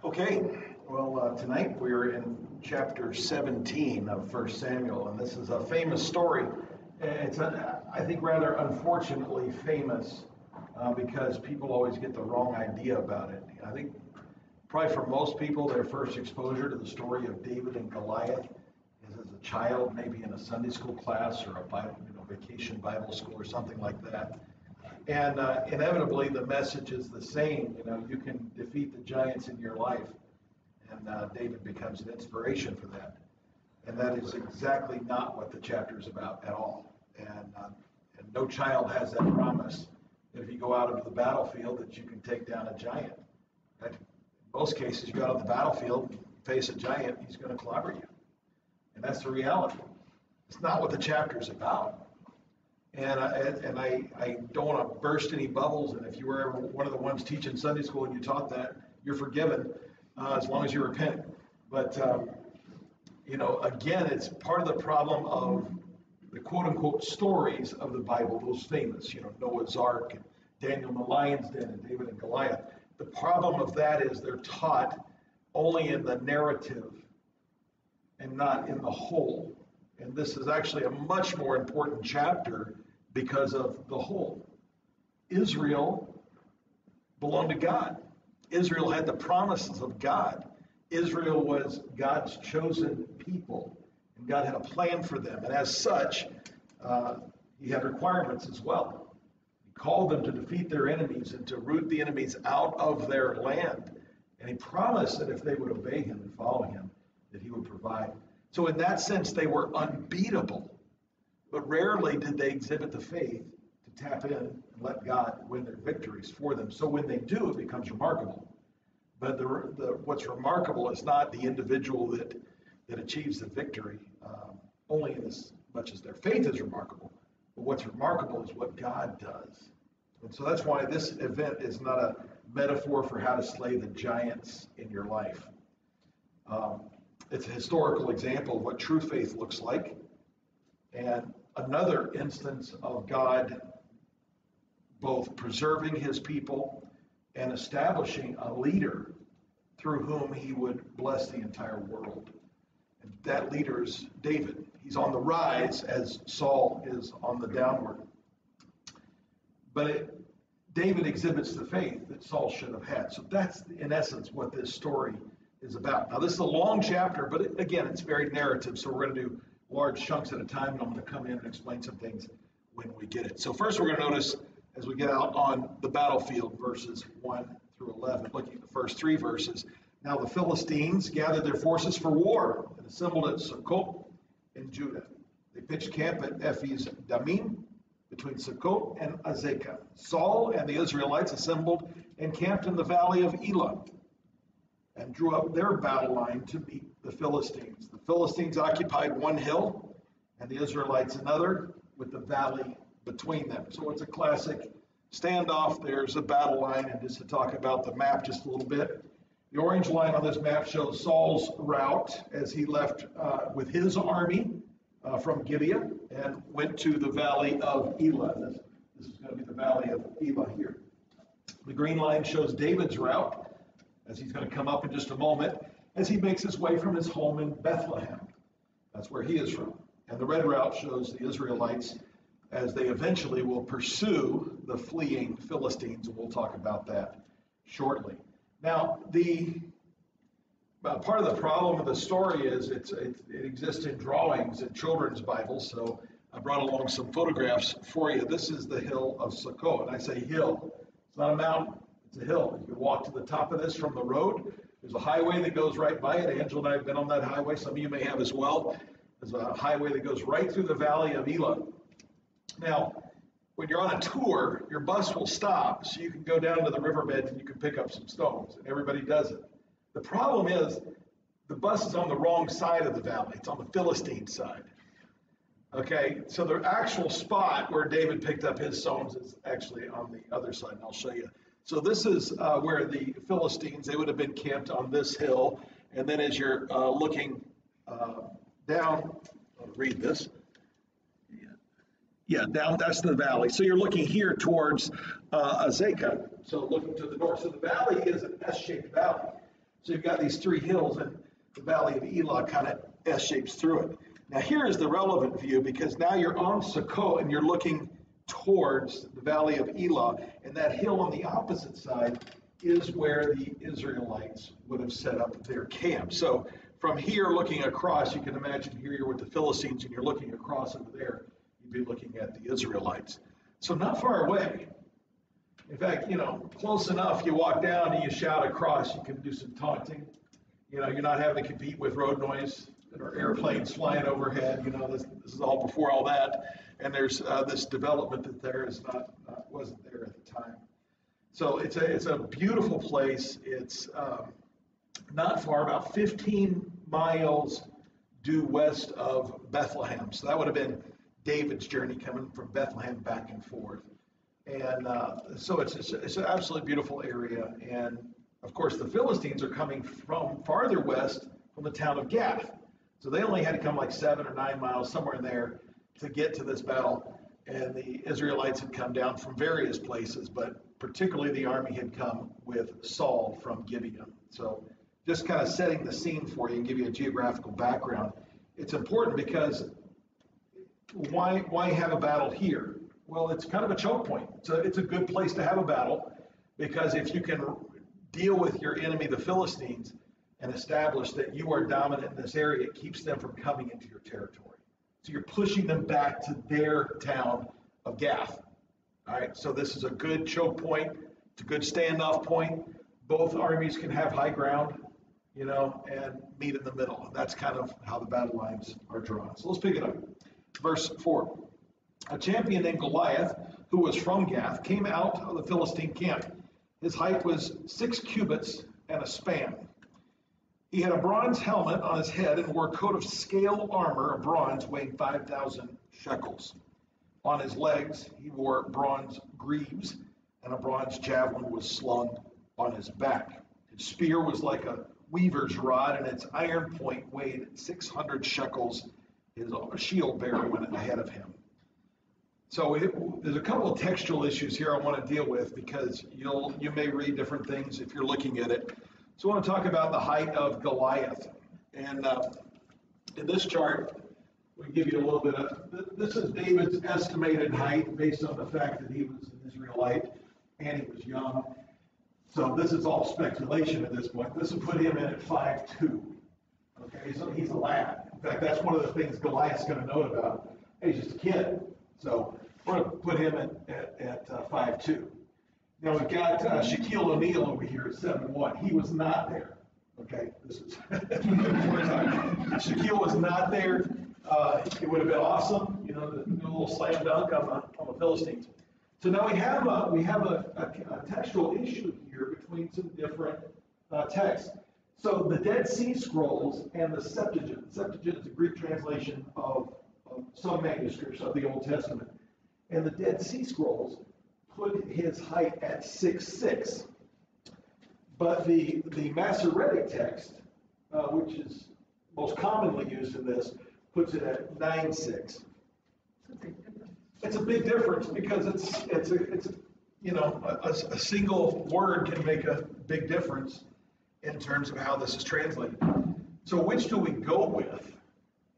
Okay, well, tonight we're in chapter 17 of 1 Samuel, and this is a famous story. It's, I think, rather unfortunately famous because people always get the wrong idea about it. I think probably for most people, their first exposure to the story of David and Goliath is as a child, maybe in a Sunday school class or a Bible, vacation Bible school or something like that. And inevitably, the message is the same. You can defeat the giants in your life. And David becomes an inspiration for that. And that is exactly not what the chapter is about at all. And no child has that promise that if you go out into the battlefield that you can take down a giant. In most cases, you go out on the battlefield, face a giant, he's going to clobber you. And that's the reality. It's not what the chapter is about. And I don't want to burst any bubbles. And if you were ever one of the ones teaching Sunday school and you taught that, you're forgiven as long as you repent. But, again, it's part of the problem of the quote-unquote stories of the Bible, those famous, Noah's Ark and Daniel in the lion's den and David and Goliath. The problem of that is they're taught only in the narrative and not in the whole. And this is actually a much more important chapter because of the whole. Israel belonged to God. Israel had the promises of God. Israel was God's chosen people, and God had a plan for them. And as such, he had requirements as well. He called them to defeat their enemies and to root the enemies out of their land. And he promised that if they would obey him and follow him, that he would provide. So in that sense, they were unbeatable. But rarely did they exhibit the faith to tap in and let God win their victories for them. So when they do, it becomes remarkable. But what's remarkable is not the individual that achieves the victory, only in as much as their faith is remarkable. But what's remarkable is what God does. And so that's why this event is not a metaphor for how to slay the giants in your life. It's a historical example of what true faith looks like, and another instance of God both preserving his people and establishing a leader through whom he would bless the entire world. And that leader is David. He's on the rise as Saul is on the downward. But David exhibits the faith that Saul should have had. So that's, in essence, what this story is about. Now, this is a long chapter, but again, it's very narrative, so we're going to do large chunks at a time, and I'm going to come in and explain some things when we get it. So first, we're going to notice, as we get out on the battlefield, verses 1 through 11, looking at the first three verses. Now the Philistines gathered their forces for war and assembled at Sukkot in Judah. They pitched camp at Ephes Damim, between Sukkot and Azekah. Saul and the Israelites assembled and camped in the valley of Elah, and drew up their battle line to meet the Philistines. The Philistines occupied one hill, and the Israelites another, with the valley between them. So it's a classic standoff. There's a battle line, and just to talk about the map just a little bit, the orange line on this map shows Saul's route as he left with his army from Gibeah and went to the valley of Elah. This is going to be the valley of Elah here. The green line shows David's route, as he's going to come up in just a moment, as he makes his way from his home in Bethlehem. That's where he is from. And the red route shows the Israelites as they eventually will pursue the fleeing Philistines, and we'll talk about that shortly. Now, part of the problem of the story is it exists in drawings in children's Bibles, so I brought along some photographs for you. This is the hill of Sukkot, and I say hill. It's not a mountain. It's a hill. You can walk to the top of this from the road. There's a highway that goes right by it. Angela and I have been on that highway. Some of you may have as well. There's a highway that goes right through the valley of Elah. Now, when you're on a tour, your bus will stop, so you can go down to the riverbed and you can pick up some stones, and everybody does it. The problem is the bus is on the wrong side of the valley. It's on the Philistine side. Okay, so the actual spot where David picked up his stones is actually on the other side, and I'll show you. So this is where the Philistines, they would have been camped on this hill. And then as you're looking down, I'll read this. Yeah, down, that's the valley. So you're looking here towards Azekah, so looking to the north. So the valley is an S-shaped valley. So you've got these three hills, and the Valley of Elah kind of S-shapes through it. Now here is the relevant view, because now you're on Sukkot and you're looking towards the Valley of Elah, and that hill on the opposite side is where the Israelites would have set up their camp. So from here looking across, you can imagine here you're with the Philistines and you're looking across over there, you'd be looking at the Israelites. So not far away. In fact, close enough, you walk down and you shout across, you can do some taunting. You're not having to compete with road noise or airplanes flying overhead. This is all before all that. And there's this development that wasn't there at the time. So it's a beautiful place. It's not far, about 15 miles due west of Bethlehem. So that would have been David's journey coming from Bethlehem back and forth. And so it's an absolutely beautiful area. And of course, the Philistines are coming from farther west from the town of Gath. So they only had to come like 7 or 9 miles, somewhere in there, to get to this battle. And the Israelites had come down from various places, but particularly the army had come with Saul from Gibeon. So just kind of setting the scene for you and give you a geographical background. It's important because why have a battle here? Well, it's kind of a choke point. So it's a good place to have a battle, because if you can deal with your enemy, the Philistines, and establish that you are dominant in this area, it keeps them from coming into your territory. So you're pushing them back to their town of Gath. All right, so this is a good choke point. It's a good standoff point. Both armies can have high ground, and meet in the middle. And that's kind of how the battle lines are drawn. So let's pick it up. Verse 4. A champion named Goliath, who was from Gath, came out of the Philistine camp. His height was 6 cubits and a span. He had a bronze helmet on his head and wore a coat of scale armor of bronze weighing 5,000 shekels. On his legs, he wore bronze greaves, and a bronze javelin was slung on his back. His spear was like a weaver's rod, and its iron point weighed 600 shekels. His shield bearer went ahead of him. So there's a couple of textual issues here I want to deal with, because you may read different things if you're looking at it. So I want to talk about the height of Goliath. And in this chart, we give you a little bit of, this is David's estimated height based on the fact that he was an Israelite and he was young. So this is all speculation at this point. This would put him in at 5'2". Okay, so he's a lad. In fact, that's one of the things Goliath's going to note about. Hey, he's just a kid. So we're going to put him at 5'2". Now we've got Shaquille O'Neal over here at 7'1". He was not there. Okay, this is Shaquille was not there. It would have been awesome, the little slam dunk on the Philistines. So now we have a textual issue here between some different texts. So the Dead Sea Scrolls and the Septuagint. Septuagint is a Greek translation of some manuscripts of the Old Testament. And the Dead Sea Scrolls put his height at 6'6". But the Masoretic text, which is most commonly used in this, puts it at 9'6". It's a big difference, because it's a single word can make a big difference in terms of how this is translated. So which do we go with?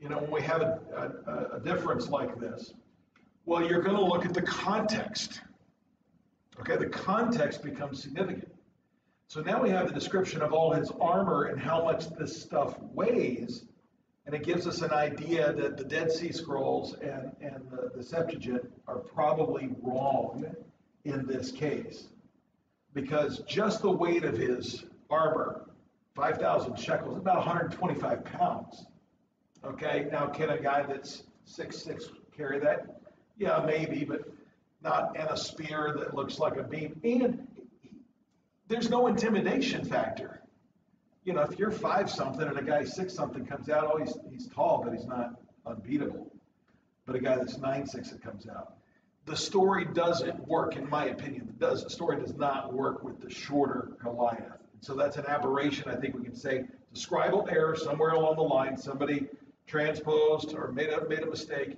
When we have a difference like this, well, you're going to look at the context. Okay, the context becomes significant. So now we have the description of all his armor and how much this stuff weighs, and it gives us an idea that the Dead Sea Scrolls and the Septuagint are probably wrong in this case, because just the weight of his armor, 5,000 shekels, about 125 pounds. Okay, now can a guy that's 6'6" carry that? Yeah, maybe, but not in a spear that looks like a beam. And there's no intimidation factor. If you're 5 something and a guy 6 something comes out, he's tall, but he's not unbeatable. But a guy that's 9'6" that comes out, the story doesn't work, in my opinion. The story does not work with the shorter Goliath. So that's an aberration, I think we can say. The scribal error somewhere along the line, somebody transposed or made a mistake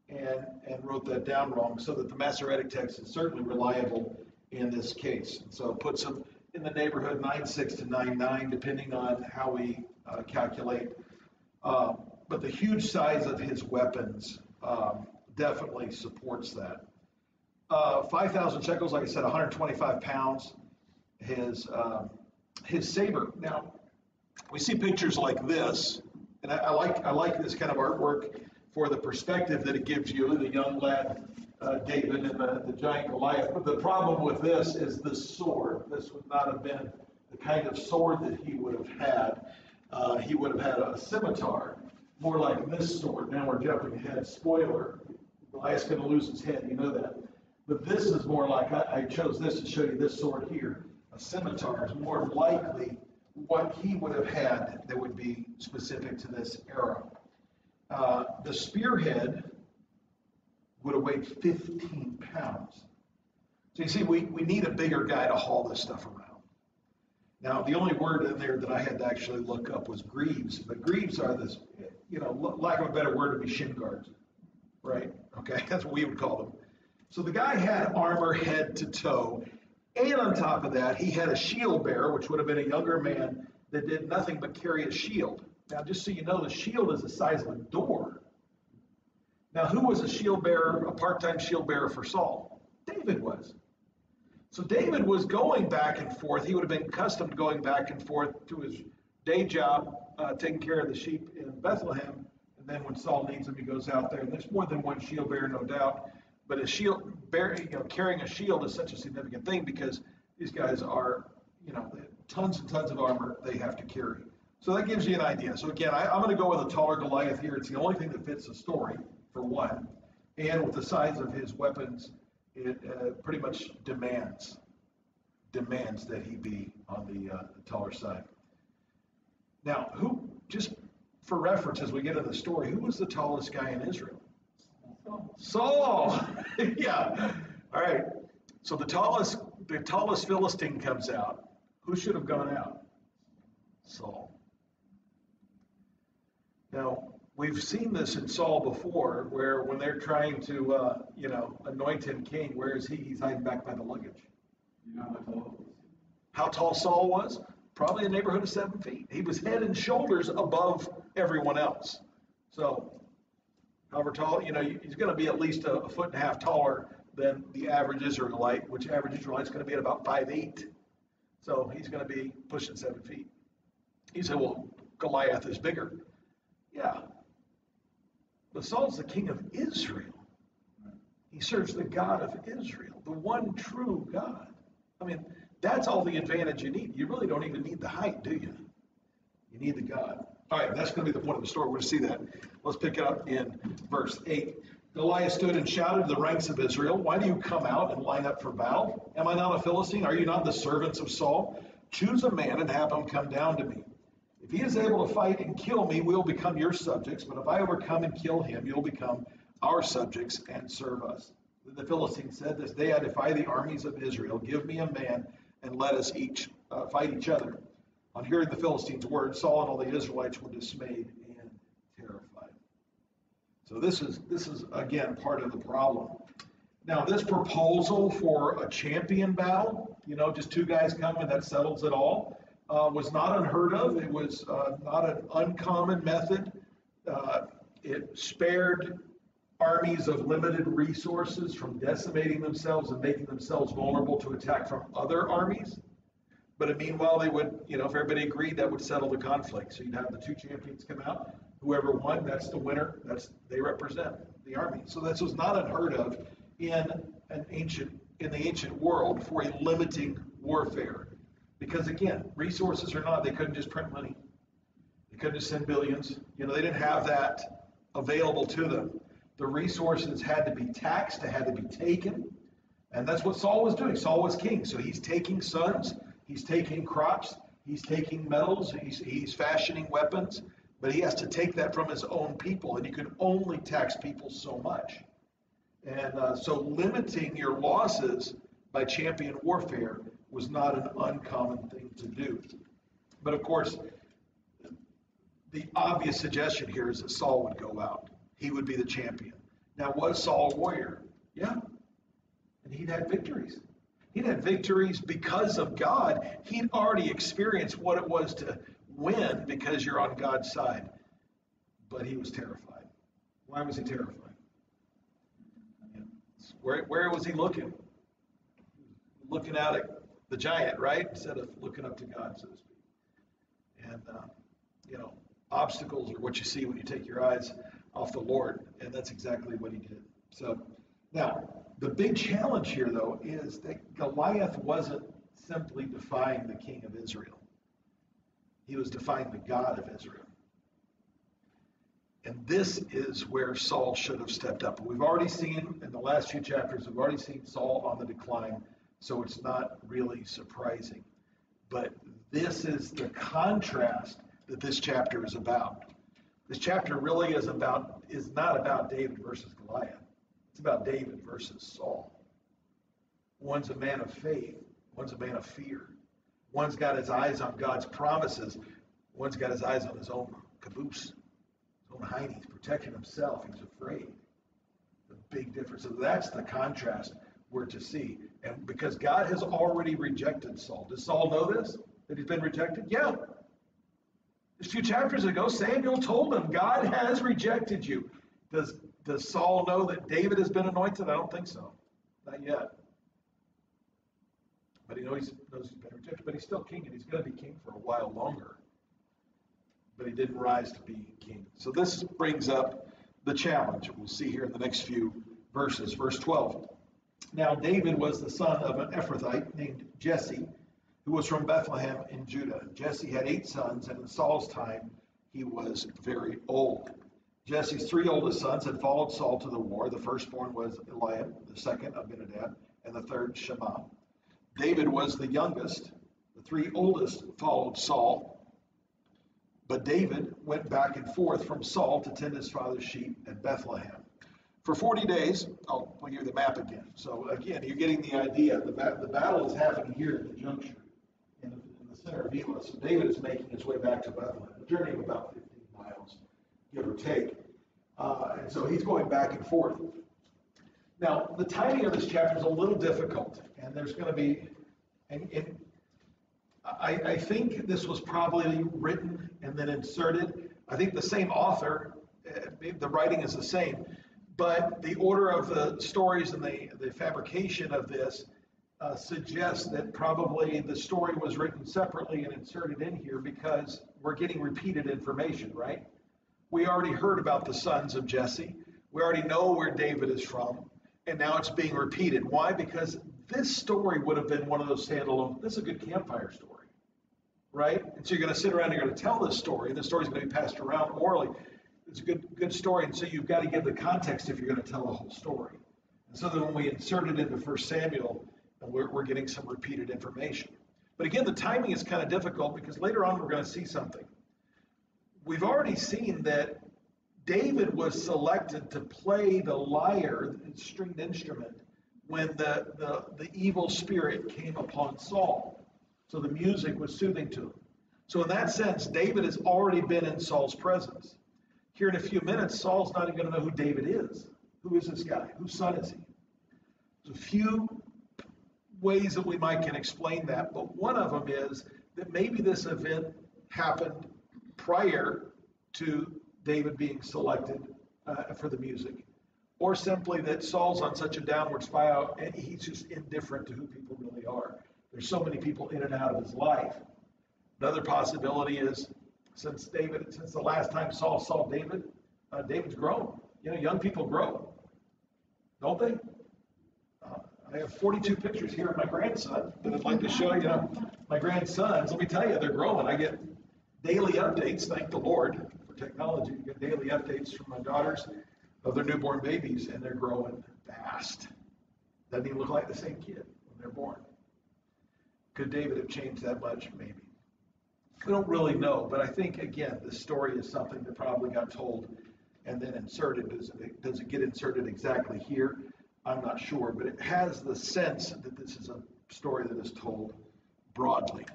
and wrote that down wrong, so that the Masoretic text is certainly reliable in this case. And so it puts him in the neighborhood 9.6 to 9.9, depending on how we calculate. But the huge size of his weapons definitely supports that. 5,000 shekels, like I said, 125 pounds. His saber. Now, we see pictures like this, and I like this kind of artwork for the perspective that it gives you, the young lad David and the giant Goliath. But the problem with this is the sword. This would not have been the kind of sword that he would have had. He would have had a scimitar, more like this sword. Now we're jumping ahead. Spoiler, Goliath's going to lose his head. You know that. But this is more like, I chose this to show you this sword here. A scimitar is more likely what he would have had that would be specific to this era. The spearhead would have weighed 15 pounds. So you see, we need a bigger guy to haul this stuff around. Now, the only word in there that I had to actually look up was greaves. But greaves are this, lack of a better word would be shin guards, right? Okay, that's what we would call them. So the guy had armor head to toe. And on top of that, he had a shield bearer, which would have been a younger man that did nothing but carry a shield. Now, just so you know, the shield is the size of a door. Now, who was a shield bearer, a part-time shield bearer for Saul? David was. So David was going back and forth. He would have been accustomed to going back and forth to his day job, taking care of the sheep in Bethlehem. And then when Saul needs him, he goes out there. And there's more than one shield bearer, no doubt. But a shield bearing, carrying a shield is such a significant thing because these guys are, tons and tons of armor they have to carry. So that gives you an idea. So again, I'm going to go with a taller Goliath here. It's the only thing that fits the story, for one. And with the size of his weapons, it pretty much demands that he be on the taller side. Now, just for reference, as we get into the story, who was the tallest guy in Israel? Saul. Yeah. All right. So the tallest Philistine comes out. Who should have gone out? Saul. Now, we've seen this in Saul before, where when they're trying to, anoint him king, where is he? He's hiding back by the luggage. You know how tall Saul was? Probably a neighborhood of 7 feet. He was head and shoulders above everyone else. So, however tall, he's going to be at least a foot and a half taller than the average Israelite, which average Israelite's going to be at about 5'8". So he's going to be pushing 7 feet. You say, well, Goliath is bigger. Yeah. But Saul's the king of Israel. He serves the God of Israel, the one true God. I mean, that's all the advantage you need. You really don't even need the height, do you? You need the God. All right, that's going to be the point of the story. We're going to see that. Let's pick it up in verse 8. Goliath stood and shouted to the ranks of Israel, "Why do you come out and line up for battle? Am I not a Philistine? Are you not the servants of Saul? Choose a man and have him come down to me. If he is able to fight and kill me, we'll become your subjects. But if I overcome and kill him, you'll become our subjects and serve us." Then the Philistine said, "This day I defy the armies of Israel. Give me a man and let us each fight each other." On hearing the Philistines' words, Saul and all the Israelites were dismayed and terrified. So this is again part of the problem. Now this proposal for a champion battle, just two guys coming, that settles it all, was not unheard of. It was not an uncommon method. It spared armies of limited resources from decimating themselves and making themselves vulnerable to attack from other armies. But meanwhile, they would, if everybody agreed, that would settle the conflict. So you'd have the two champions come out. Whoever won, that's the winner. They represent the army. So this was not unheard of in the ancient world for a limiting warfare. Because again, resources or not, they couldn't just print money. They couldn't just send billions. They didn't have that available to them. The resources had to be taxed. They had to be taken. And that's what Saul was doing. Saul was king. So he's taking sons. He's taking crops. He's taking metals. He's fashioning weapons. But he has to take that from his own people. And you can only tax people so much. And so limiting your losses by champion warfare was not an uncommon thing to do. But of course, the obvious suggestion here is that Saul would go out. He would be the champion. Now, was Saul a warrior? Yeah. And he'd had victories. He'd had victories because of God. He'd already experienced what it was to win because you're on God's side. But he was terrified. Why was he terrified? Where was he looking? Looking out at the giant, right? Instead of looking up to God, so to speak. And, obstacles are what you see when you take your eyes off the Lord. And that's exactly what he did. So, now, the big challenge here, though, is that Goliath wasn't simply defying the king of Israel. He was defying the God of Israel. And this is where Saul should have stepped up. We've already seen in the last few chapters, we've already seen Saul on the decline, so it's not really surprising. But this is the contrast that this chapter is about. This chapter really is not about David versus Goliath. It's about David versus Saul. One's a man of faith. One's a man of fear. One's got his eyes on God's promises. One's got his eyes on his own caboose, his own hiding. He's protecting himself. He's afraid. The big difference. So that's the contrast we're to see. And because God has already rejected Saul. Does Saul know this? That he's been rejected? Yeah. Just a few chapters ago, Samuel told him, God has rejected you. Does Saul know that David has been anointed? I don't think so. Not yet. But he knows he's been rejected. But he's still king, and he's going to be king for a while longer. But he didn't rise to be king. So this brings up the challenge we'll see here in the next few verses. Verse 12. Now David was the son of an Ephrathite named Jesse, who was from Bethlehem in Judah. Jesse had 8 sons, and in Saul's time he was very old. Jesse's 3 oldest sons had followed Saul to the war. The firstborn was Eliab, the second Abinadab, and the third Shammah. David was the youngest. The 3 oldest followed Saul. But David went back and forth from Saul to tend his father's sheep at Bethlehem. For 40 days, we'll give you the map again. So again, you're getting the idea. The battle is happening here at the juncture in the center of Elah. So David is making his way back to Bethlehem, a journey of about 15 miles, give or take. And so he's going back and forth. Now, the timing of this chapter is a little difficult, and there's going to be, I think this was probably written and then inserted. I think the same author, the writing is the same, but the order of the stories and the fabrication of this suggests that probably the story was written separately and inserted in here because we're getting repeated information, right? We already heard about the sons of Jesse. We already know where David is from, and now it's being repeated. Why? Because this story would have been one of those standalone, this is a good campfire story, right? And so you're going to sit around and you're going to tell this story, and the story's going to be passed around orally. It's a good story, and so you've got to give the context if you're going to tell the whole story. And so then when we insert it into 1 Samuel, we're getting some repeated information. But again, the timing is kind of difficult because later on we're going to see something. We've already seen that David was selected to play the lyre, the stringed instrument, when the evil spirit came upon Saul. So the music was soothing to him. So in that sense, David has already been in Saul's presence. Here in a few minutes, Saul's not even going to know who David is. Who is this guy? Whose son is he? There's a few ways that we can explain that, but one of them is that maybe this event happened prior to David being selected for the music, or simply that Saul's on such a downward spiral and he's just indifferent to who people really are. There's so many people in and out of his life. Another possibility is since the last time Saul saw David, David's grown. Young people grow, don't they? I have 42 pictures here of my grandson that I'd like to show you. My grandsons, let me tell you, they're growing. I get daily updates, thank the Lord for technology. You get daily updates from my daughters of their newborn babies, and they're growing fast. Doesn't even look like the same kid when they're born. Could David have changed that much? Maybe. We don't really know, but I think, again, this story is something that probably got told and then inserted. Does it get inserted exactly here? I'm not sure, but it has the sense that this is a story that is told broadly.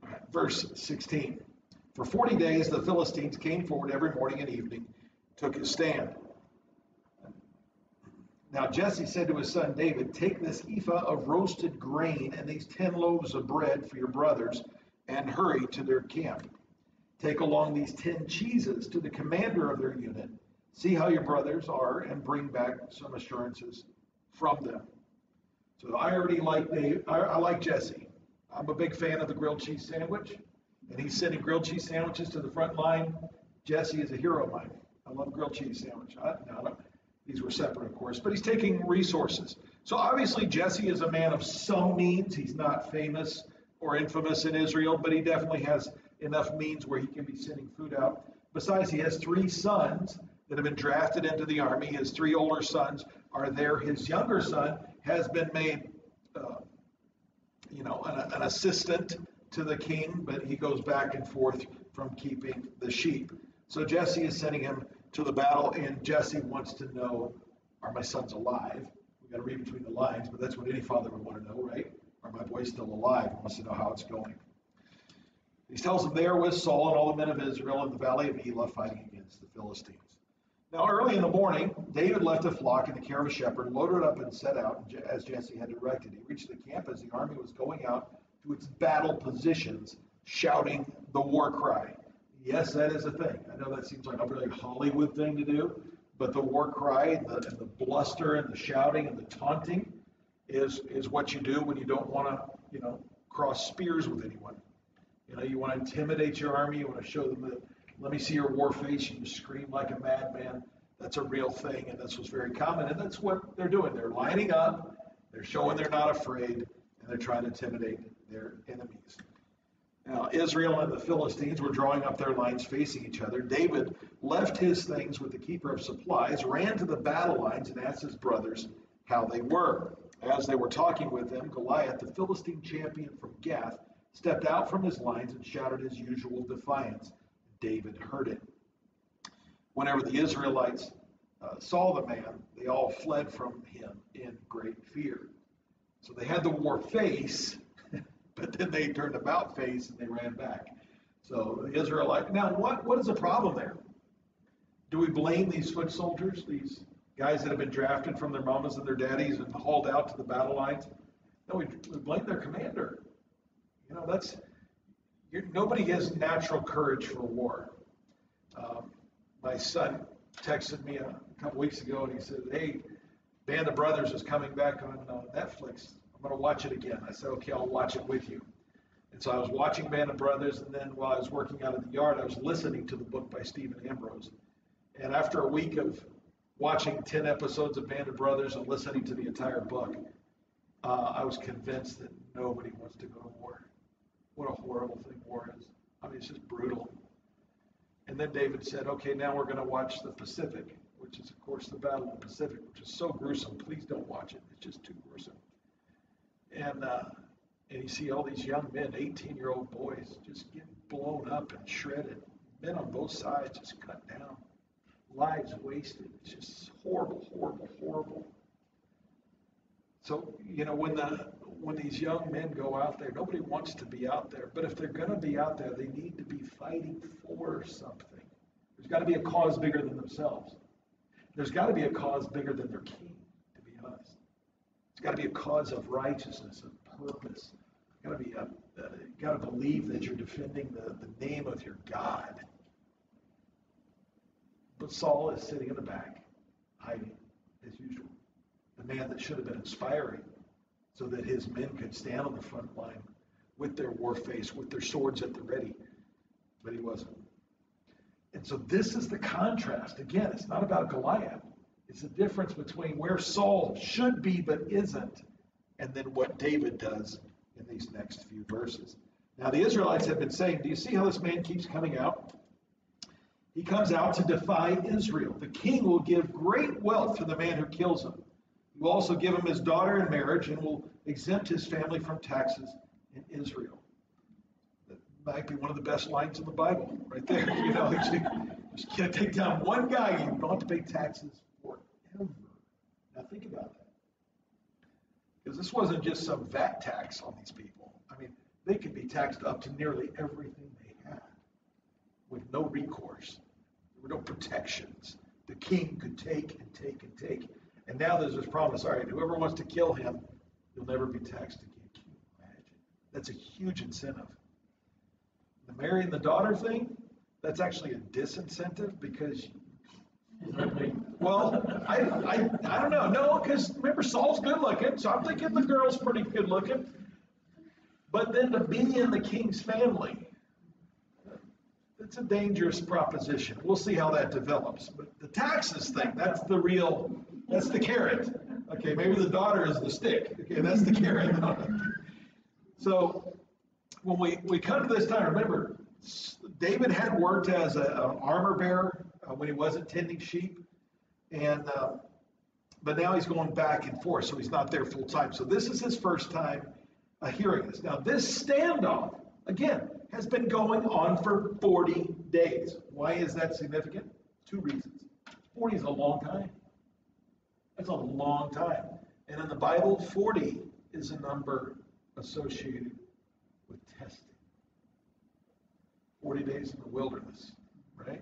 All right, verse 16. For 40 days the Philistines came forward every morning and evening, took his stand. Now Jesse said to his son David, take this ephah of roasted grain and these 10 loaves of bread for your brothers and hurry to their camp. Take along these 10 cheeses to the commander of their unit. See how your brothers are and bring back some assurances from them. So I already like I like Jesse. I'm a big fan of the grilled cheese sandwich, and he's sending grilled cheese sandwiches to the front line. Jesse is a hero of mine. I love grilled cheese sandwich. These were separate, of course, but he's taking resources. So obviously Jesse is a man of some means. He's not famous or infamous in Israel, but he definitely has enough means where he can be sending food out. Besides, he has 3 sons that have been drafted into the army. His 3 older sons are there. His younger son has been made, an assistant to the king, but he goes back and forth from keeping the sheep. So Jesse is sending him to the battle, and Jesse wants to know, are my sons alive? We've got to read between the lines, but that's what any father would want to know, right? Are my boys still alive? He wants to know how it's going. He tells them there was Saul and all the men of Israel in the valley of Elah fighting against the Philistines. Now, early in the morning, David left a flock in the care of a shepherd, loaded it up, and set out as Jesse had directed. He reached the camp as the army was going out to its battle positions, shouting the war cry. Yes, that is a thing. I know that seems like a really Hollywood thing to do, but the war cry and the bluster and the shouting and the taunting is what you do when you don't want to, cross spears with anyone. You want to intimidate your army. You want to show them that, let me see your war face. You scream like a madman. That's a real thing, and this was very common, and that's what they're doing. They're lining up. They're showing they're not afraid, and they're trying to intimidate their enemies. Now, Israel and the Philistines were drawing up their lines facing each other. David left his things with the keeper of supplies, ran to the battle lines, and asked his brothers how they were. As they were talking with them, Goliath, the Philistine champion from Gath, stepped out from his lines and shouted his usual defiance. David heard it. Whenever the Israelites saw the man, they all fled from him in great fear. So they had the war face, but then they turned about face and they ran back. So the Israelites, now what is the problem there? Do we blame these foot soldiers, these guys that have been drafted from their mamas and their daddies and hauled out to the battle lines? No, we blame their commander. Nobody has natural courage for war. My son texted me a couple weeks ago, and he said, hey, Band of Brothers is coming back on Netflix. I'm going to watch it again. I said, okay, I'll watch it with you. And so I was watching Band of Brothers, and then while I was working out in the yard, I was listening to the book by Stephen Ambrose. And after a week of watching 10 episodes of Band of Brothers and listening to the entire book, I was convinced that nobody wants to go to war. What a horrible thing war is. I mean, it's just brutal. And then David said, okay, now we're going to watch the Pacific, which is, of course, the Battle of the Pacific, which is so gruesome. Please don't watch it. It's just too gruesome. And you see all these young men, 18-year-old boys, just getting blown up and shredded. Men on both sides just cut down. Lives wasted. It's just horrible, horrible, horrible. So, when these young men go out there, nobody wants to be out there. But if they're going to be out there, they need to be fighting for something. There's got to be a cause bigger than themselves. There's got to be a cause bigger than their king, to be honest. It's got to be a cause of righteousness, of purpose. You got to believe that you're defending the name of your God. But Saul is sitting in the back, hiding, as usual. The man that should have been inspiring, so that his men could stand on the front line with their war face, with their swords at the ready. But he wasn't. And so this is the contrast. Again, it's not about Goliath. It's the difference between where Saul should be but isn't, and then what David does in these next few verses. Now, the Israelites have been saying, do you see how this man keeps coming out? He comes out to defy Israel. The king will give great wealth to the man who kills him. He will also give him his daughter in marriage and will exempt his family from taxes in Israel. That might be one of the best lines in the Bible, right there. You can't take down one guy, you don't have to pay taxes forever. Now think about that. Because this wasn't just some VAT tax on these people. I mean, they could be taxed up to nearly everything they had with no recourse. There were no protections. The king could take and take and take. And now there's this promise, all right, whoever wants to kill him, you'll never be taxed again. Can you imagine? That's a huge incentive. The marrying the daughter thing, that's actually a disincentive because, well, I don't know. No, because remember, Saul's good looking, so I'm thinking the girl's pretty good looking. But then to be in the king's family, it's a dangerous proposition. We'll see how that develops. But the taxes thing, that's the carrot. Okay, maybe the daughter is the stick. Okay, that's the carrot. So when we come to this time, remember, David had worked as an armor bearer when he wasn't tending sheep. And but now he's going back and forth, so he's not there full time. So this is his first time hearing this. Now this standoff, again, has been going on for 40 days. Why is that significant? 2 reasons. 40 is a long time. That's a long time. And in the Bible, 40 is a number associated with testing. 40 days in the wilderness, right?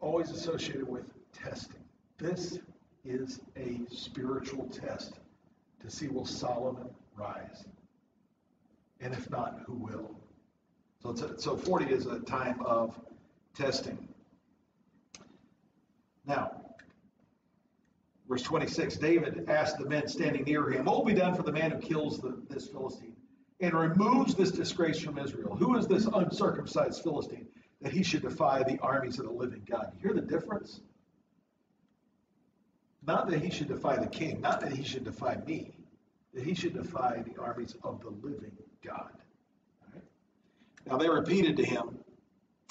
Always associated with testing. This is a spiritual test to see, will Solomon rise? And if not, who will? So 40 is a time of testing. Now, verse 26, David asked the men standing near him, what will be done for the man who kills this Philistine and removes this disgrace from Israel? Who is this uncircumcised Philistine that he should defy the armies of the living God? You hear the difference? Not that he should defy the king, not that he should defy me, that he should defy the armies of the living God. Right? Now they repeated to him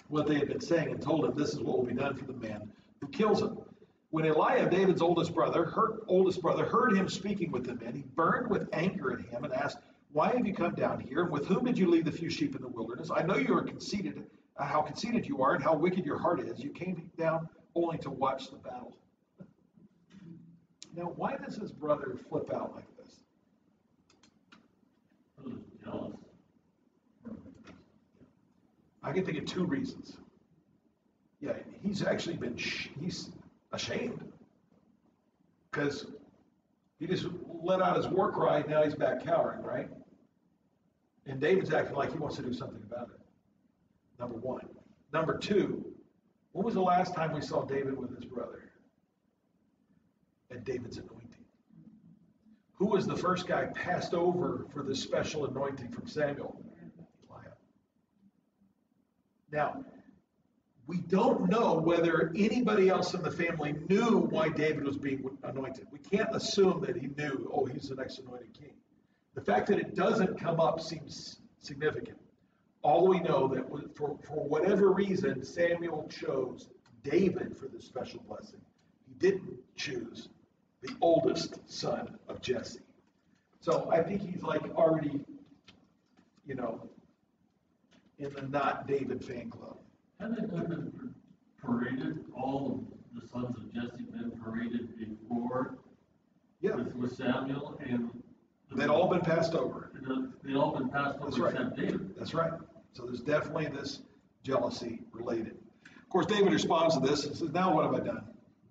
what they had been saying and told him, this is what will be done for the man who kills him. When Eliab, David's oldest brother, heard him speaking with the men, he burned with anger at him and asked, why have you come down here? And with whom did you leave the few sheep in the wilderness? I know you are conceited, how conceited you are and how wicked your heart is. You came down only to watch the battle. Now, why does his brother flip out like this? Jealous. I can think of 2 reasons. Yeah, he's actually he's ashamed because he just let out his war cry. Now he's back cowering, right? And David's acting like he wants to do something about it. Number 1. Number 2, when was the last time we saw David with his brother? At David's anointing. Who was the first guy passed over for this special anointing from Samuel? Eliab. Now, we don't know whether anybody else in the family knew why David was being anointed. We can't assume that he knew, oh, he's the next anointed king. The fact that it doesn't come up seems significant. All we know that for whatever reason, Samuel chose David for this special blessing. He didn't choose the oldest son of Jesse. So I think he's like already, in the not David fan club. Haven't they been paraded? All of the sons of Jesse been paraded before? Yeah. With Samuel and they'd all been passed over. They'd all been passed over. That's right. Except David. That's right. So there's definitely this jealousy related. Of course, David responds to this and says, now what have I done?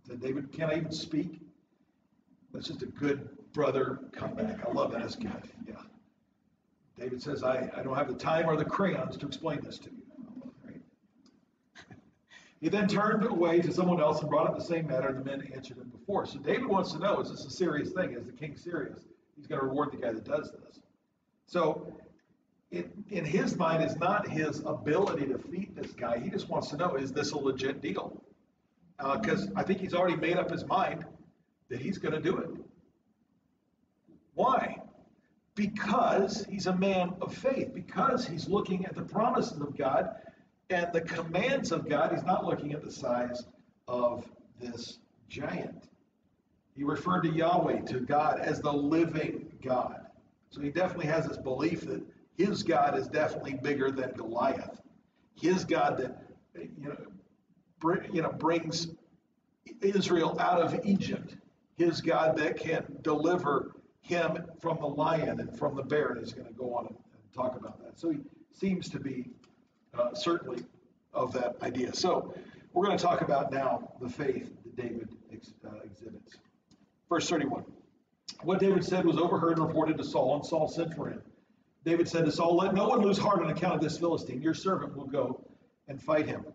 Said David, can I even speak? That's just a good brother comeback. I love that as good. Yeah. David says, I don't have the time or the crayons to explain this to you. Right? He then turned away to someone else and brought up the same matter, and the men answered him before. So David wants to know, is this a serious thing? Is the king serious? He's going to reward the guy that does this. So in his mind, it's not his ability to defeat this guy. He just wants to know, is this a legit deal? Because I think he's already made up his mind that he's going to do it. Why? Because he's a man of faith. Because he's looking at the promises of God and the commands of God. He's not looking at the size of this giant. He referred to Yahweh, to God, as the living God. So he definitely has this belief that his God is definitely bigger than Goliath. His God that brings Israel out of Egypt. His God that can deliver him from the lion and from the bear. And he's going to go on and talk about that. So he seems to be certainly of that idea. So we're going to talk about now the faith that David exhibits. Verse 31. What David said was overheard and reported to Saul, and Saul sent for him. David said to Saul, "Let no one lose heart on account of this Philistine. Your servant will go and fight him."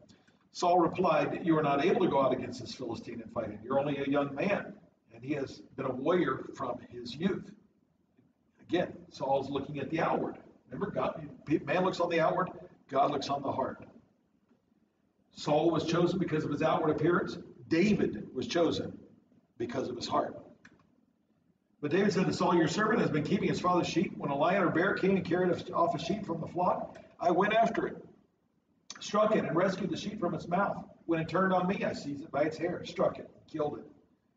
Saul replied, "You are not able to go out against this Philistine and fight him. You're only a young man, and he has been a warrior from his youth." Again, Saul's looking at the outward. Remember, man looks on the outward, God looks on the heart. Saul was chosen because of his outward appearance. David was chosen because of his heart. But David said to Saul, "Your servant has been keeping his father's sheep. When a lion or bear came and carried off a sheep from the flock, I went after it, struck it, and rescued the sheep from its mouth. When it turned on me, I seized it by its hair, struck it, and killed it.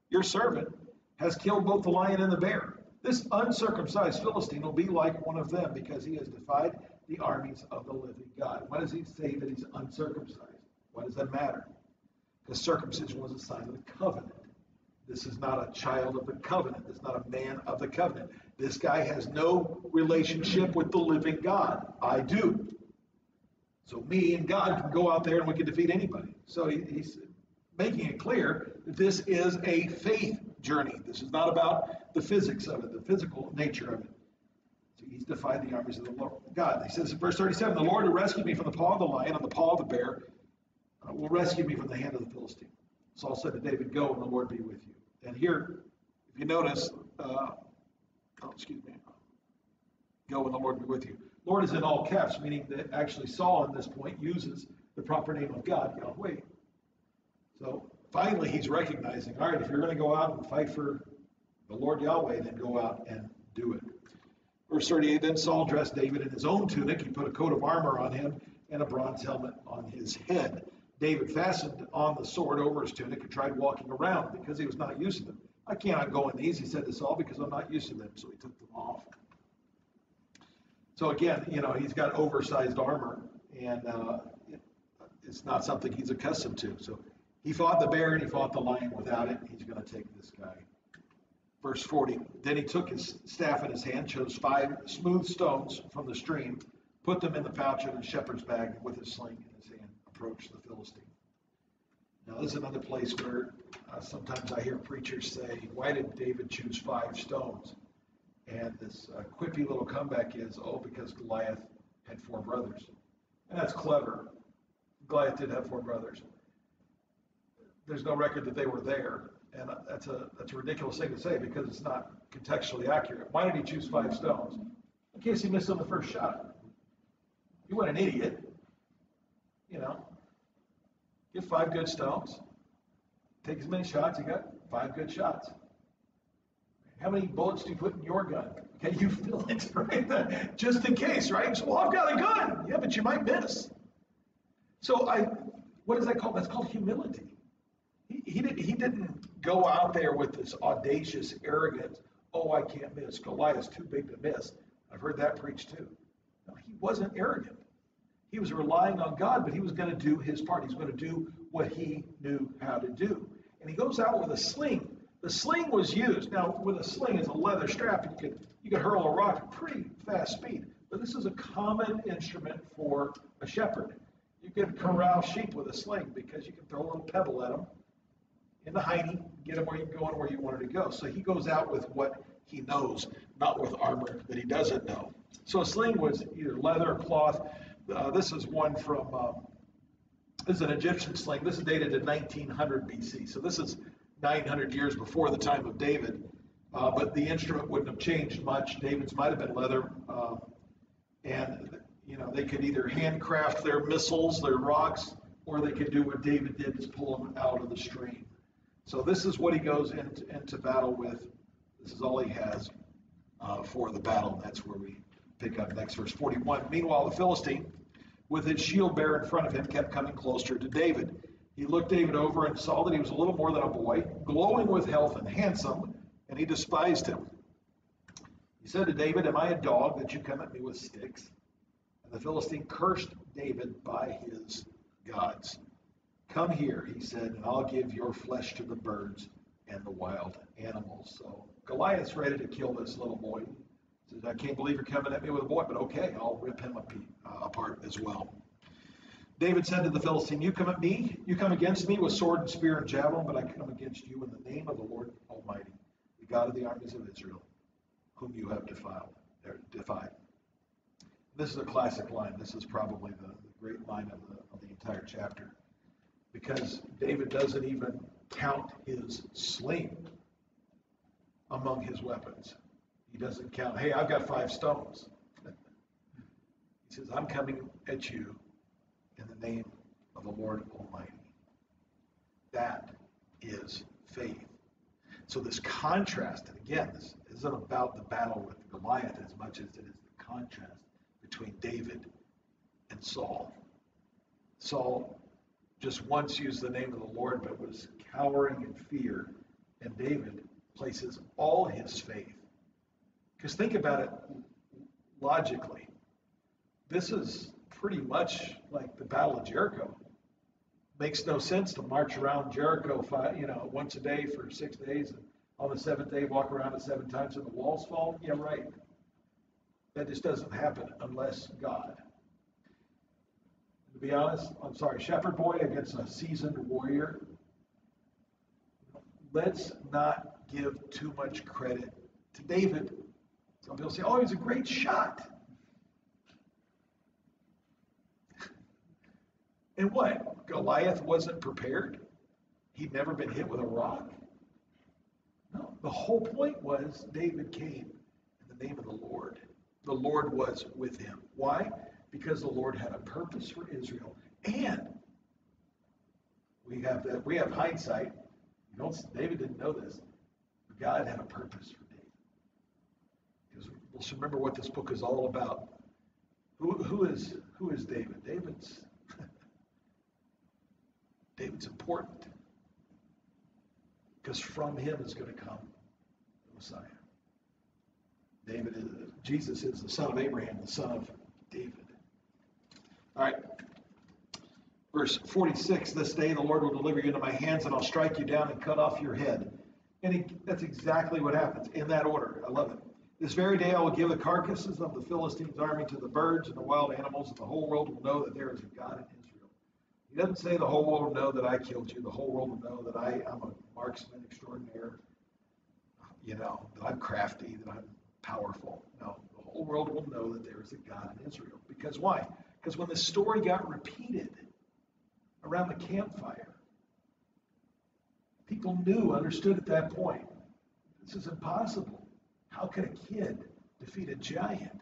Your servant has killed both the lion and the bear. This uncircumcised Philistine will be like one of them because he has defied the armies of the living God." Why does he say that he's uncircumcised? Why does that matter? Because circumcision was a sign of the covenant. This is not a child of the covenant. This is not a man of the covenant. This guy has no relationship with the living God. I do. So me and God can go out there and we can defeat anybody. So he's making it clear that this is a faith journey. This is not about the physics of it, the physical nature of it. So he's defied the armies of the Lord God. He says in verse 37, "The Lord who rescued me from the paw of the lion and the paw of the bear will rescue me from the hand of the Philistine." Saul said to David, "Go, and the Lord be with you." And here, if you notice, go and the Lord be with you. Lord is in all caps, meaning that actually Saul at this point uses the proper name of God, Yahweh. So finally he's recognizing, all right, if you're going to go out and fight for the Lord Yahweh, then go out and do it. Verse 38, then Saul dressed David in his own tunic. He put a coat of armor on him and a bronze helmet on his head. David fastened on the sword over his tunic and tried walking around because he was not used to them. "I cannot go in these," he said to Saul, "because I'm not used to them." So he took them off. So again, he's got oversized armor, and it's not something he's accustomed to. So he fought the bear and he fought the lion without it. He's going to take this guy. Verse 40, then he took his staff in his hand, chose 5 smooth stones from the stream, put them in the pouch of his shepherd's bag, and with his sling in his hand, approached the Philistine. Now, this is another place where sometimes I hear preachers say, "Why did David choose 5 stones?" And this quippy little comeback is, because Goliath had 4 brothers. And that's clever. Goliath did have 4 brothers. There's no record that they were there. And that's a ridiculous thing to say because it's not contextually accurate. Why did he choose 5 stones? In case he missed on the first shot. You weren't an idiot. Get 5 good stones. Take as many shots. You got 5 good shots. How many bullets do you put in your gun? Okay, you fill it, right? Just in case, right? So, I've got a gun. Yeah, but you might miss. So what is that called? That's called humility. He didn't go out there with this audacious arrogance. I can't miss. Goliath's too big to miss. I've heard that preached too. No, he wasn't arrogant. He was relying on God, but he was going to do his part. He's going to do what he knew how to do. And he goes out with a sling. The sling was used. Now, with a sling, it's a leather strap, and you could hurl a rock at pretty fast speed. But this is a common instrument for a shepherd. You can corral sheep with a sling because you can throw a little pebble at them in the hiney, get them where you can go and where you wanted to go. So he goes out with what he knows, not with armor that he doesn't know. So a sling was either leather or cloth. This is one from, this is an Egyptian sling. This is dated to 1900 BC. So this is 900 years before the time of David. But the instrument wouldn't have changed much. David's might have been leather. And they could either handcraft their missiles, their rocks, or they could do what David did, is pull them out of the stream. So this is what he goes into battle with. This is all he has for the battle. That's where we pick up next, verse 41. Meanwhile, the Philistine, with his shield bearer in front of him, kept coming closer to David. He looked David over and saw that he was a little more than a boy, glowing with health and handsome, and he despised him. He said to David, "Am I a dog that you come at me with sticks?" And the Philistine cursed David by his gods. "Come here," he said, "and I'll give your flesh to the birds and the wild animals." So Goliath's ready to kill this little boy. He says, "I can't believe you're coming at me with a boy, but okay, I'll rip him apart as well." David said to the Philistine, you come at me, you come against me with sword and spear and javelin, but I come against you in the name of the Lord Almighty, the God of the armies of Israel, whom you have defied. This is a classic line. This is probably the great line of the entire chapter, because David doesn't even count his sling among his weapons. He doesn't count, hey, I've got 5 stones. He says, I'm coming at you in the name of the Lord Almighty. That is faith. So this contrast, and again, this isn't about the battle with Goliath as much as it is the contrast between David and Saul. Saul just once used the name of the Lord, but was cowering in fear. And David places all his faith. Because think about it logically. This is pretty much like the Battle of Jericho. Makes no sense to march around Jericho, once a day for 6 days, and on the 7th day walk around it 7 times and the walls fall. Yeah, right. That just doesn't happen unless God. To be honest, I'm sorry, shepherd boy against a seasoned warrior. Let's not give too much credit to David. Some people say, oh, he's a great shot. And what? Goliath wasn't prepared? He'd never been hit with a rock? No. The whole point was David came in the name of the Lord. The Lord was with him. Why? Because the Lord had a purpose for Israel. And we have hindsight. David didn't know this. But God had a purpose for David. Because let's remember what this book is all about. Who is David? David's important. Because from him is going to come the Messiah. Jesus is the son of Abraham, the son of David. All right. Verse 46, this day the Lord will deliver you into my hands, and I'll strike you down and cut off your head. And that's exactly what happens in that order. I love it. This very day I will give the carcasses of the Philistines' army to the birds and the wild animals, and the whole world will know that there is a God in Israel. He doesn't say the whole world will know that I killed you. The whole world will know that I'm a marksman extraordinaire, that I'm crafty, that I'm powerful. No, the whole world will know that there is a God in Israel. Because why? Because when the story got repeated around the campfire, people understood at that point, this is impossible. How could a kid defeat a giant?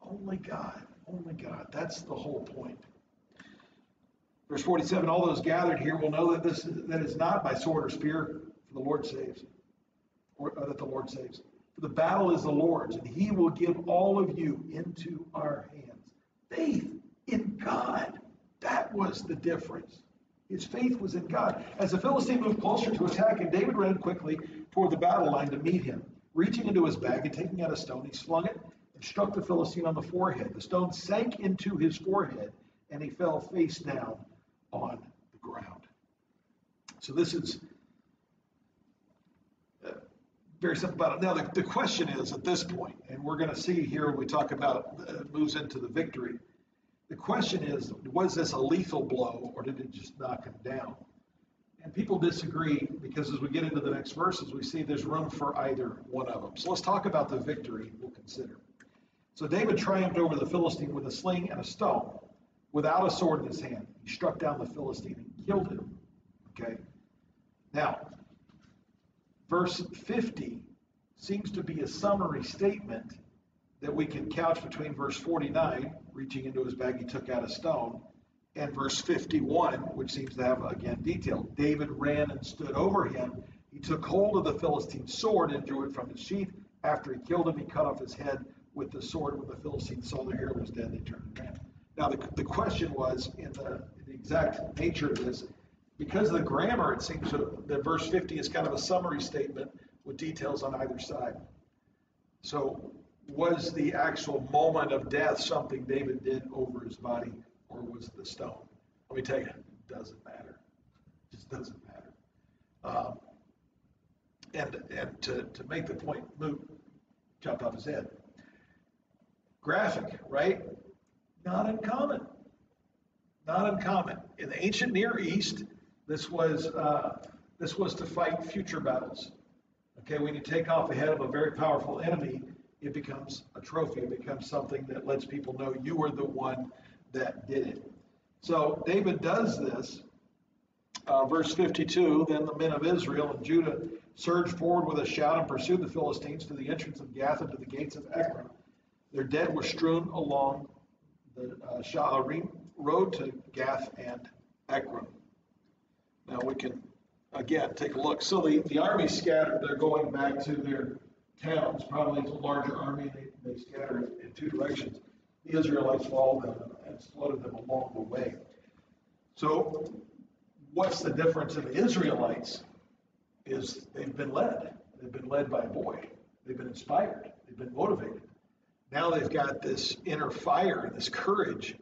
Only God. Only God. That's the whole point. Verse 47, all those gathered here will know that that is not by sword or spear, for the Lord saves, or that the Lord saves. For the battle is the Lord's, and he will give all of you into our hands. Faith in God. That was the difference. His faith was in God. As the Philistine moved closer to attack him, David ran quickly toward the battle line to meet him. Reaching into his bag and taking out a stone, he slung it and struck the Philistine on the forehead. The stone sank into his forehead, and he fell face down on the ground. So this is very simple about it. Now, the question is at this point, and we're going to see here when we talk about moves into the victory, the question is, was this a lethal blow or did it just knock him down? And people disagree because as we get into the next verses, we see there's room for either one of them. So let's talk about the victory we'll consider. So David triumphed over the Philistine with a sling and a stone, without a sword in his hand. He struck down the Philistine and killed him. Okay? Now, verse 50 seems to be a summary statement that we can couch between verse 49, reaching into his bag, he took out a stone, and verse 51, which seems to have, again, detail. David ran and stood over him. He took hold of the Philistine's sword and drew it from his sheath. After he killed him, he cut off his head with the sword. When the Philistines saw their hero was dead, they turned and ran. Now, the question was, in the exact nature of this, because of the grammar, it seems that verse 50 is kind of a summary statement with details on either side. So, was the actual moment of death something David did over his body, or was it the stone? Let me tell you, it doesn't matter. It just doesn't matter. And to make the point, Luke jumped off his head. Graphic, right? Not uncommon. Not uncommon. In the ancient Near East, this was to fight future battles. Okay, when you take off the head of a very powerful enemy, it becomes a trophy. It becomes something that lets people know you were the one that did it. So David does this. Verse 52, then the men of Israel and Judah surged forward with a shout and pursued the Philistines to the entrance of Gath and to the gates of Ekron. Their dead were strewn along the Sha'arim road to Gath and Ekron. Now we can, again, take a look. So the army scattered. They're going back to their towns. Probably it's a larger army. They scattered in two directions. The Israelites followed them and slaughtered them along the way. So what's the difference in the Israelites is they've been led. They've been led by a boy. They've been inspired. They've been motivated. Now they've got this inner fire and this courage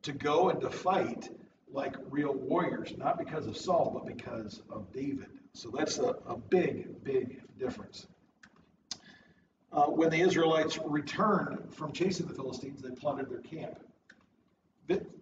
to go and to fight like real warriors, not because of Saul, but because of David. So that's a big, big difference. When the Israelites returned from chasing the Philistines, they plundered their camp.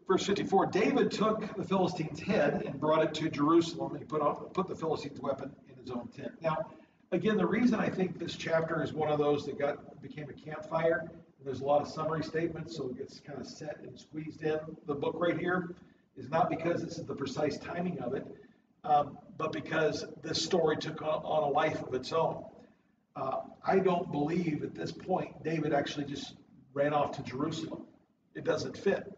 Verse 54, David took the Philistines' head and brought it to Jerusalem. He put the Philistines' weapon in his own tent. Now, again, the reason I think this chapter is one of those that became a campfire, and there's a lot of summary statements, so it gets kind of set and squeezed in the book right here, is not because this is the precise timing of it, but because this story took on a life of its own. I don't believe at this point David actually just ran off to Jerusalem. It doesn't fit.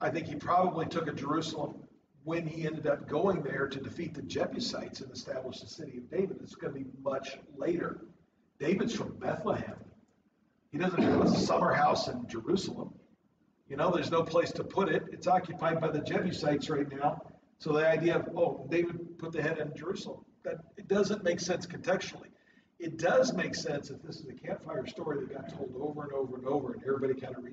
I think he probably took a Jerusalem when he ended up going there to defeat the Jebusites and establish the city of David. It's going to be much later. David's from Bethlehem. He doesn't have a summer house in Jerusalem. You know, there's no place to put it. It's occupied by the Jebusites right now. So the idea of, David put the head in Jerusalem, that it doesn't make sense contextually. It does make sense if this is a campfire story that got told over and over and over, and everybody kind of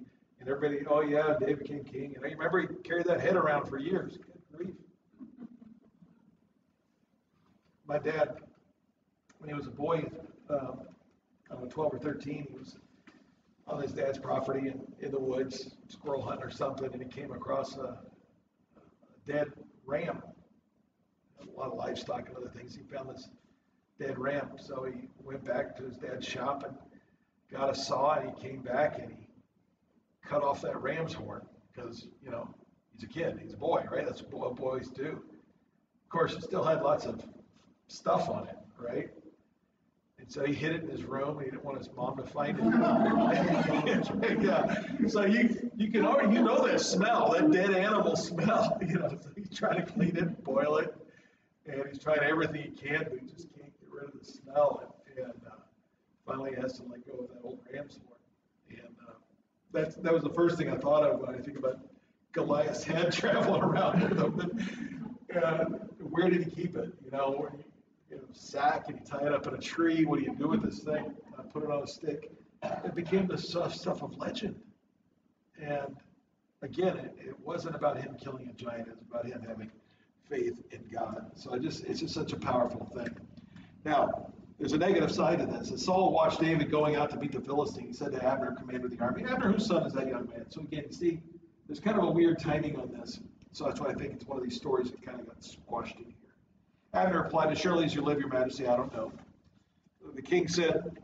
oh yeah, David became king. And I remember he carried that head around for years. Good grief. My dad, when he was a boy, 12 or 13, he was on his dad's property in the woods, squirrel hunting or something, and he came across a dead ram. A lot of livestock and other things. He found this dead ram. So he went back to his dad's shop and got a saw, and he came back and he cut off that ram's horn because, he's a kid, he's a boy, right? That's what boys do. Of course, it still had lots of stuff on it, right? And so he hid it in his room. He didn't want his mom to find it. Yeah. So you can already, that smell, that dead animal smell. So he's trying to clean it, boil it, and he's trying everything he can, but he just can't get rid of the smell. And finally he has to let go of that old ram's horn. And that was the first thing I thought of when I think about Goliath's head traveling around with him. Where did he keep it? Sack, and you tie it up in a tree. What do you do with this thing? Put it on a stick. It became the stuff of legend. And again, it wasn't about him killing a giant. It was about him having faith in God. So it's just such a powerful thing. Now, there's a negative side to this. As Saul watched David going out to beat the Philistine, he said to Abner, commander of the army, Abner, whose son is that young man? So again, you see, there's kind of a weird timing on this. So that's why I think it's one of these stories that kind of got squashed in here. Abner replied, as surely as you live, your majesty, I don't know. The king said,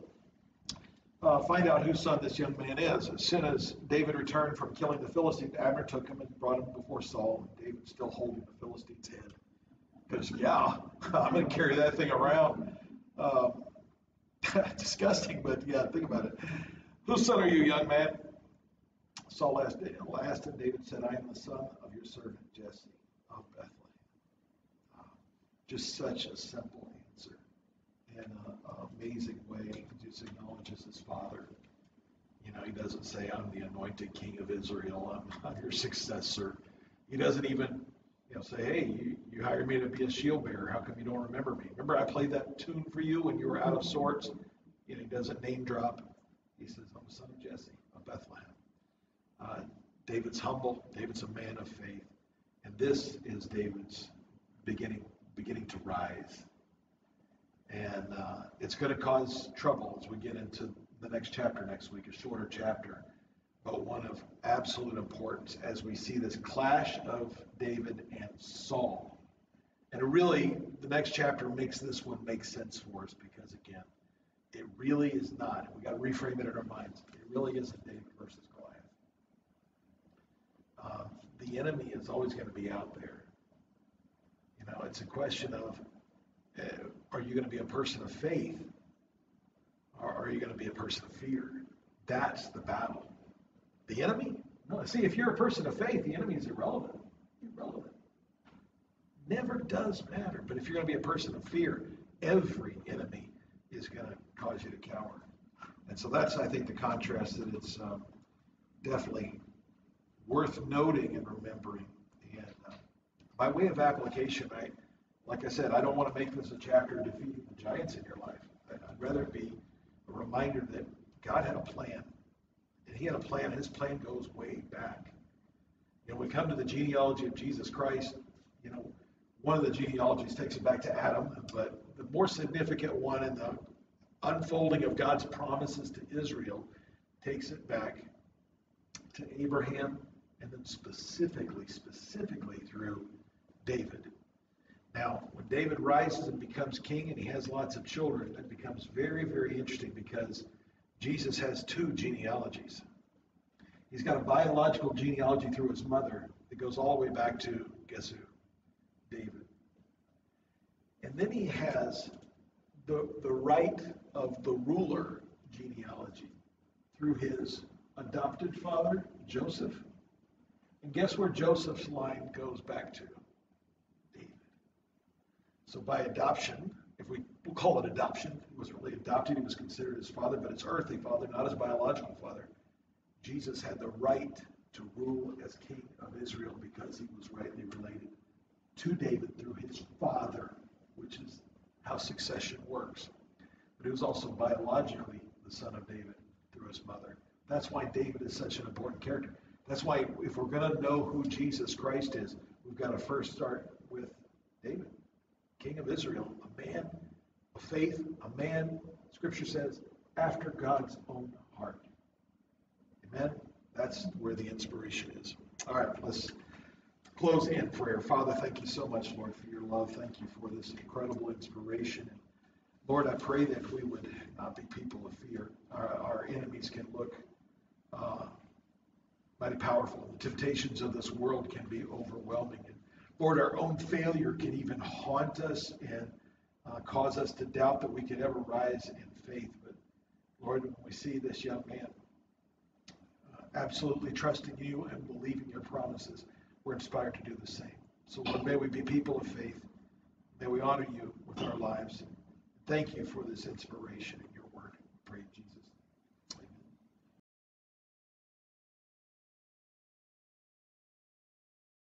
find out whose son this young man is. As soon as David returned from killing the Philistine, Abner took him and brought him before Saul, and David still holding the Philistine's head. Because, I'm going to carry that thing around. Disgusting, but think about it. Whose son are you, young man? Saul asked him. David said, I am the son of your servant Jesse of Bethlehem. Just such a simple answer in an amazing way. He just acknowledges his father. He doesn't say, I'm the anointed king of Israel. I'm your successor. He doesn't even say, hey, you hired me to be a shield bearer. How come you don't remember me? Remember I played that tune for you when you were out of sorts? He doesn't name drop. He says, I'm the son of Jesse of Bethlehem. David's humble. David's a man of faith. And this is David's beginning to rise. And it's going to cause trouble as we get into the next chapter next week, a shorter chapter. but one of absolute importance as we see this clash of David and Saul. And it really, the next chapter makes this one make sense for us because, again, it really is not. And we got to reframe it in our minds. It really isn't David versus Goliath. The enemy is always going to be out there. You know, it's a question of, are you going to be a person of faith, or are you going to be a person of fear? That's the battle. The enemy? No. See, if you're a person of faith, the enemy is irrelevant. Irrelevant. Never does matter. But if you're going to be a person of fear, every enemy is going to cause you to cower. And so that's, I think, the contrast that it's definitely worth noting and remembering. And by way of application, like I said, I don't want to make this a chapter defeating the giants in your life. I'd rather it be a reminder that God had a plan. And he had a plan. His plan goes way back. You know, we come to the genealogy of Jesus Christ. You know, one of the genealogies takes it back to Adam, but the more significant one in the unfolding of God's promises to Israel takes it back to Abraham, and then specifically through David. Now, when David rises and becomes king and he has lots of children, it becomes very, very interesting because Jesus has two genealogies. He's got a biological genealogy through his mother that goes all the way back to, guess who? David. And then he has the right of the ruler genealogy through his adopted father, Joseph. And guess where Joseph's line goes back to? David. So by adoption, we'll call it adoption, he wasn't really adopted, he was considered his father, but his earthly father, not his biological father. Jesus had the right to rule as king of Israel because he was rightly related to David through his father, which is how succession works. But he was also biologically the son of David through his mother. That's why David is such an important character. That's why if we're going to know who Jesus Christ is, we've got to first start with David, king of Israel, a man of faith, a man, Scripture says, after God's own heart. Amen? That's where the inspiration is. All right, let's close in prayer. Father, thank you so much, Lord, for your love. Thank you for this incredible inspiration. Lord, I pray that we would not be people of fear. Our enemies can look mighty powerful. The temptations of this world can be overwhelming. And Lord, our own failure can even haunt us and cause us to doubt that we could ever rise in faith. But Lord, when we see this young man absolutely trusting you and believing your promises, we're inspired to do the same. So Lord, may we be people of faith. May we honor you with our lives. Thank you for this inspiration in your word. I pray in Jesus' name.